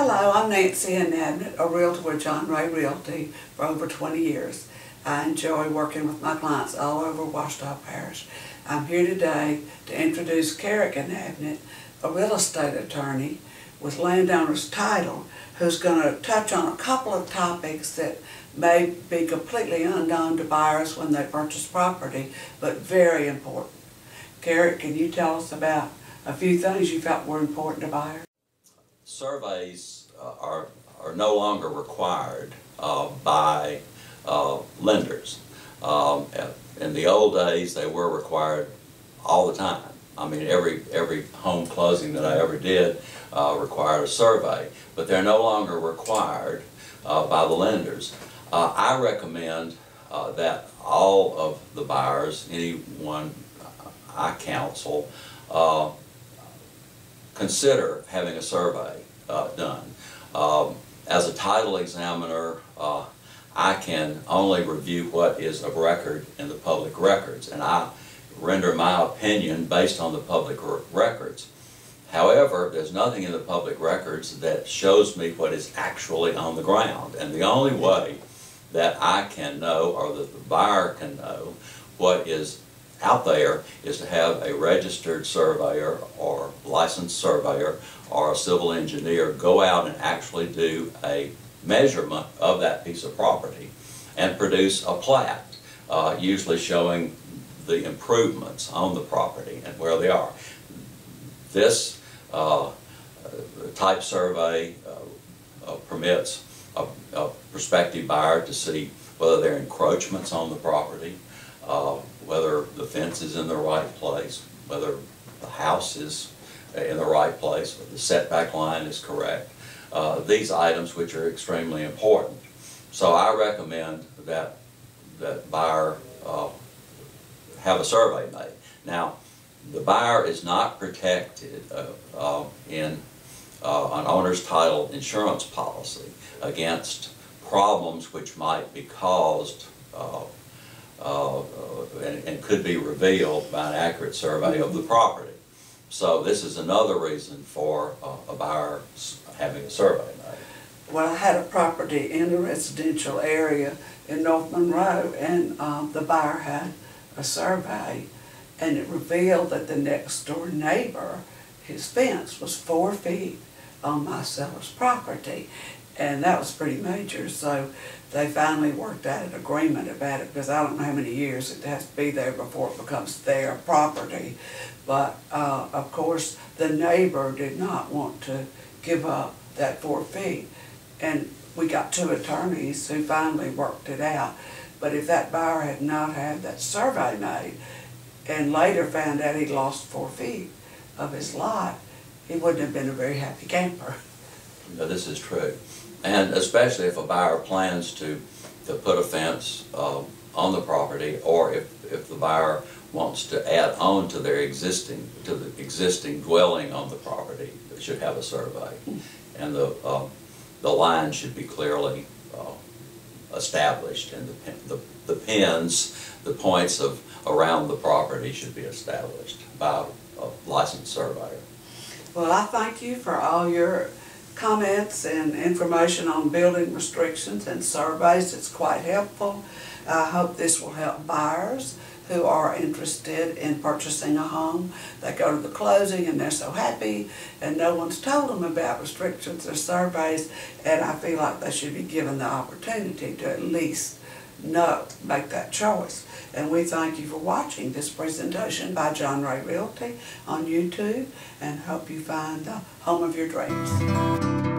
Hello, I'm Nancy Inabnett, a realtor with John Rea Realty for over 20 years. I enjoy working with my clients all over Ouachita Parish. I'm here today to introduce Carrick Inabnett, a real estate attorney with landowner's title, who's going to touch on a couple of topics that may be completely unknown to buyers when they purchase property, but very important. Carrick, can you tell us about a few things you felt were important to buyers? Surveys are no longer required by lenders. In the old days, they were required all the time. I mean, every home closing that I ever did required a survey, but they're no longer required by the lenders. I recommend that all of the buyers, anyone I counsel, consider having a survey done. As a title examiner, I can only review what is of record in the public records, and I render my opinion based on the public records. However, there's nothing in the public records that shows me what is actually on the ground, and the only way that I can know, or that the buyer can know, what is out there is to have a registered surveyor or licensed surveyor or a civil engineer go out and actually do a measurement of that piece of property and produce a plat, usually showing the improvements on the property and where they are. This type survey permits a prospective buyer to see whether there are encroachments on the property, whether the fence is in the right place, whether the house is in the right place, whether the setback line is correct. These items which are extremely important. So I recommend that buyer have a survey made. Now, the buyer is not protected in an owner's title insurance policy against problems which might be caused and could be revealed by an accurate survey of the property. So this is another reason for a buyer having a survey made. Well, I had a property in a residential area in North Monroe, and the buyer had a survey, and it revealed that the next door neighbor, his fence was 4 feet on my seller's property, and that was pretty major. So they finally worked out an agreement about it, because I don't know how many years it has to be there before it becomes their property. But of course the neighbor did not want to give up that 4 feet, and we got 2 attorneys who finally worked it out. But if that buyer had not had that survey made and later found out he'd lost 4 feet of his lot, he wouldn't have been a very happy camper. No, this is true. And especially if a buyer plans to put a fence on the property, or if the buyer wants to add on to their existing dwelling on the property, they should have a survey, and the line should be clearly established, and the pins, the points of around the property should be established by a licensed surveyor. Well, I thank you for all your comments and information on building restrictions and surveys. It's quite helpful. I hope this will help buyers who are interested in purchasing a home. They go to the closing and they're so happy, and no one's told them about restrictions or surveys, and I feel like they should be given the opportunity to at least make that choice. And we thank you for watching this presentation by John Rea Realty on YouTube, and hope you find the home of your dreams.